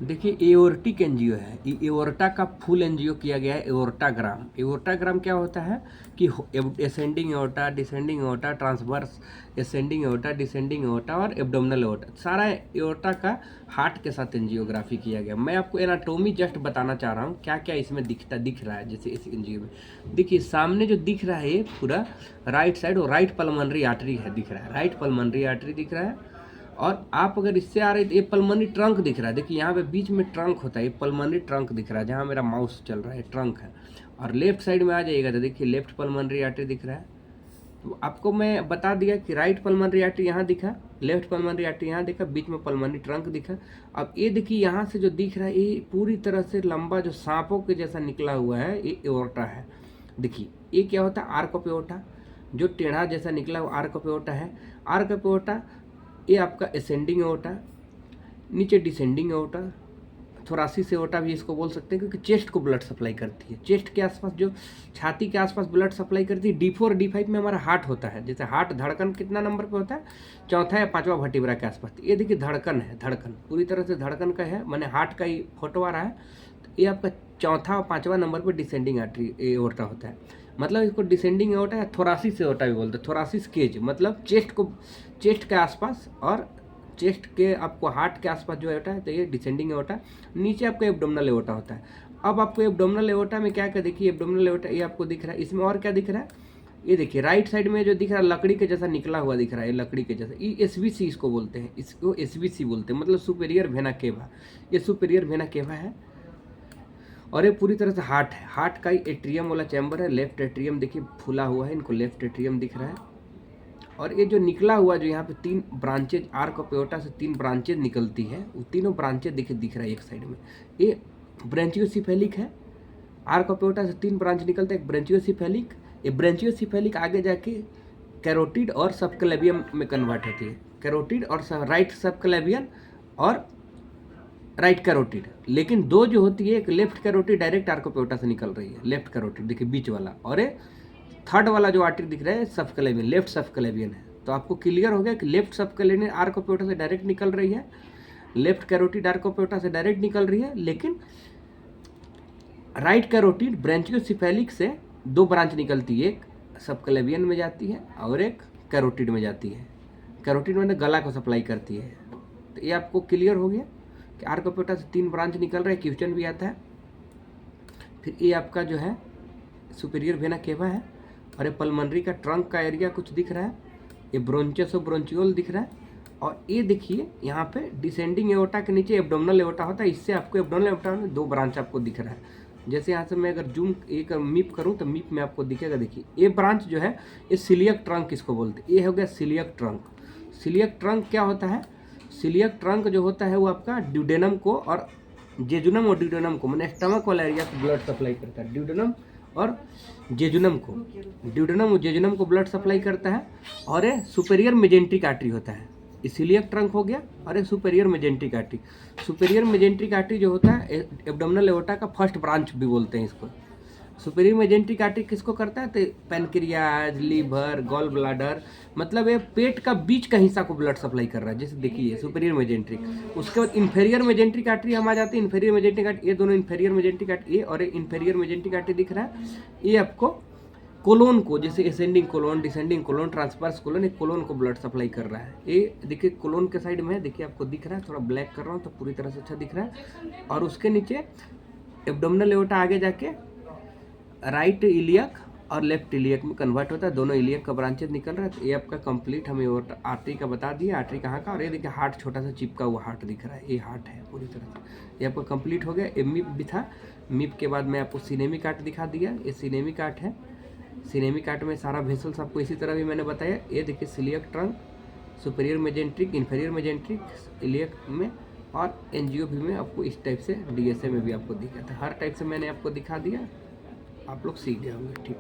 देखिए aortic angio है, aorta का फुल एंजियो किया गया है एओर्टाग्राम। एओर्टाग्राम क्या होता है कि ascending aorta, descending aorta, transverse ascending aorta, descending aorta और एब्डोमिनल एओर्टा, सारा एओर्टा का हार्ट के साथ एंजियोग्राफी किया गया। मैं आपको एनाटोमी जस्ट बताना चाह रहा हूँ क्या क्या इसमें दिख रहा है। जैसे इस एंजियो में देखिए सामने जो दिख रहा है ये पूरा राइट साइड और राइट पल्मोनरी आर्टरी है, दिख रहा है, राइट पल्मोनरी आर्टरी दिख रहा है। और आप अगर इससे आ रहे तो ये पल्मोनरी ट्रंक दिख रहा है, देखिए यहाँ पे बीच में ट्रंक होता है, ये पल्मोनरी ट्रंक दिख रहा है, जहाँ मेरा माउस चल रहा है ट्रंक है। और लेफ्ट साइड में आ जाइएगा तो देखिए लेफ्ट पल्मोनरी आर्टरी दिख रहा है। तो आपको मैं बता दिया कि राइट पल्मोनरी आर्टरी यहाँ दिखा, लेफ्ट पल्मोनरी आर्टरी यहाँ दिखा, बीच में पल्मोनरी ट्रंक दिखा। अब ये देखिए यहाँ से जो दिख रहा है ये पूरी तरह से लंबा जो सांपों के जैसा निकला हुआ है, ये एओर्टा है। देखिए ये क्या होता है, आर्क ऑफ एओर्टा, जो टेढ़ा जैसा निकला हुआ आर्क ऑफ एओर्टा है। आर्क ऑफ एओर्टा ये आपका असेंडिंग एओर्टा, नीचे डिसेंडिंग एओर्टा, थोरासिस एओर्टा भी इसको बोल सकते हैं, क्योंकि चेस्ट को ब्लड सप्लाई करती है। चेस्ट के आसपास जो छाती के आसपास ब्लड सप्लाई करती है। D4 D5 में हमारा हार्ट होता है। जैसे हार्ट धड़कन कितना नंबर पे होता है, चौथा या पांचवा वर्टिब्रा के आसपास। ये देखिए धड़कन है, धड़कन पूरी तरह से धड़कन का है, मैंने हार्ट का ही फोटो आ रहा है। तो ये आपका चौथा और पांचवा नंबर पर डिसेंडिंग आर्टरी एओर्टा होता है। मतलब इसको डिसेंडिंग एओर्टा या थोरासिस एओर्टा भी बोलते हैं। थोरासिस केज मतलब चेस्ट के आसपास और चेस्ट के आपको हार्ट के आसपास जो एओर्टा है, तो ये डिसेंडिंग एओर्टा। नीचे आपको एब्डोमिनल एओर्टा होता है। अब आपको एब्डोमिनल एओर्टा में क्या क्या देखिए, एब्डोमिनल एओर्टा ये आपको दिख रहा है। इसमें और क्या दिख रहा है, ये देखिए राइट साइड में जो दिख रहा है लकड़ी के जैसा निकला हुआ दिख रहा है, लकड़ी के जैसा, ये SVC इसको बोलते हैं, इसको SVC बोलते हैं, मतलब सुपेरियर वेना केवा। ये सुपेरियर वेना केवा है और ये पूरी तरह से हार्ट है। हार्ट का ही एट्रियम वाला चैम्बर है। लेफ्ट एट्रियम देखिए फूला हुआ है, इनको लेफ्ट एट्रियम दिख रहा है। और ये जो निकला हुआ जो यहाँ पे 3 ब्रांचेज, आर्क ऑफ एओर्टा से 3 ब्रांचेज निकलती है, वो तीनों ब्रांचेज देखिए दिख रहा है एक साइड में। ये ब्रांचियोसिफेलिक है। आर्क ऑफ एओर्टा से 3 ब्रांच निकलते हैं, एक ब्रांचियोसिफेलिक, ये ब्रांचियोसिफेलिक आगे जाके कैरोटिड और सबक्लेवियम में कन्वर्ट होती है। कैरोटिड और राइट सबक्लेवियन और राइट कैरोटिड। लेकिन दो जो होती है, एक left carotid direct arc of aorta से निकल रही है, लेफ्ट कैरोटिड देखिए बीच वाला, और ये थर्ड वाला जो आर्टरी दिख रहा है सबक्लेवियन, लेफ्ट सबक्लेवियन है। तो आपको क्लियर हो गया कि left subclavian arc of aorta से डायरेक्ट निकल रही है, left carotid arc of aorta से डायरेक्ट निकल रही है। लेकिन राइट कैरोटिड ब्रांचियोसिफेलिक से 2 ब्रांच निकलती है, एक सबक्लेवियन में जाती है और एक कैरोटिड में जाती है। कैरोटिड में गला को सप्लाई करती है। तो ये आपको क्लियर हो गया कि आर्क ऑफ एओर्टा से 3 ब्रांच निकल रहे हैं, क्वेश्चन भी आता है। फिर ये आपका जो है सुपीरियर वेना केवा है, और ये पल्मोनरी का ट्रंक का एरिया कुछ दिख रहा है, ये ब्रोंचस और ब्रोंचियोल दिख रहा है। और ये देखिए यहाँ पे डिसेंडिंग एओर्टा के नीचे एब्डोमिनल एओर्टा होता है, इससे आपको एब्डोमिनल एओर्टा में 2 ब्रांच आपको दिख रहा है। जैसे यहाँ से मैं अगर जूम एक मीप करूँ तो मीप में आपको दिखेगा, देखिए ये ब्रांच जो है ये सिलियक ट्रंक इसको बोलते हैं। ये हो गया सिलियक ट्रंक। सिलियक ट्रंक क्या होता है, सिलियक ट्रंक जो होता है वो आपका ड्यूडेनम को और जेजुनम और ड्यूडेनम को, मैंने स्टमक वाला एरिया को ब्लड सप्लाई करता है। ड्यूडेनम और जेजुनम को, ड्यूडेनम और जेजुनम को ब्लड सप्लाई करता है। और ये सुपेरियर मेजेंट्रिक आर्टरी होता है, इसीलिए ट्रंक हो गया। और ये superior mesenteric artery, superior mesenteric artery जो होता है एब्डोमिनल एओर्टा का फर्स्ट ब्रांच भी बोलते हैं इसको। सुपेरियर मेजेंट्रिक आर्टरी किसको करता है, तो पैनक्रियाज, लीवर, गॉल ब्लाडर, मतलब ये पेट का बीच का हिस्सा को ब्लड सप्लाई कर रहा है। जैसे देखिए सुपेरियर मेजेंट्रिक। उसके बाद इन्फेरियर मेजेंट्रिक आर्टरी हम आ जाते हैं। इन्फेरियर मेजेंट्रिक आर्टरी, ये दोनों इन्फेरियर मेजेंट्रिक आर्टरी, ये और इन्फेरियर मेजेंट्रिक आर्टरी दिख रहा है। ये आपको कोलोन को, जैसे ascending colon, descending colon, transverse colon, एक कोलोन को ब्लड सप्लाई कर रहा है। ये देखिए कोलोन के साइड में है, देखिए आपको दिख रहा है, थोड़ा ब्लैक कर रहा हूँ तो पूरी तरह से अच्छा दिख रहा है। और उसके नीचे एब्डोमिनल एओर्टा आगे जाके राइट इलियक और लेफ्ट इलियक में कन्वर्ट होता है, दोनों इलियक का ब्रांचेज निकल रहा है। तो ये आपका कंप्लीट हमें आर्टरी का बता दिया, आर्टरी कहाँ का। और ये देखिए हार्ट छोटा सा चिपका हुआ हार्ट दिख रहा है, ये हार्ट है पूरी तरह से। ये आपका कंप्लीट हो गया। ये मीप भी था, मीप के बाद मैं आपको सिनेमिक आर्ट दिखा दिया, ये सिनेमिक आर्ट है। सिनेमिक आर्ट में सारा वेसल्स आपको इसी तरह भी मैंने बताया। ये देखिए coeliac trunk, superior mesenteric, inferior mesenteric, iliac में और एंजियो में आपको इस टाइप से DSA में भी आपको दिखा था। हर टाइप से मैंने आपको दिखा दिया, आप लोग सीख गए होंगे। ठीक।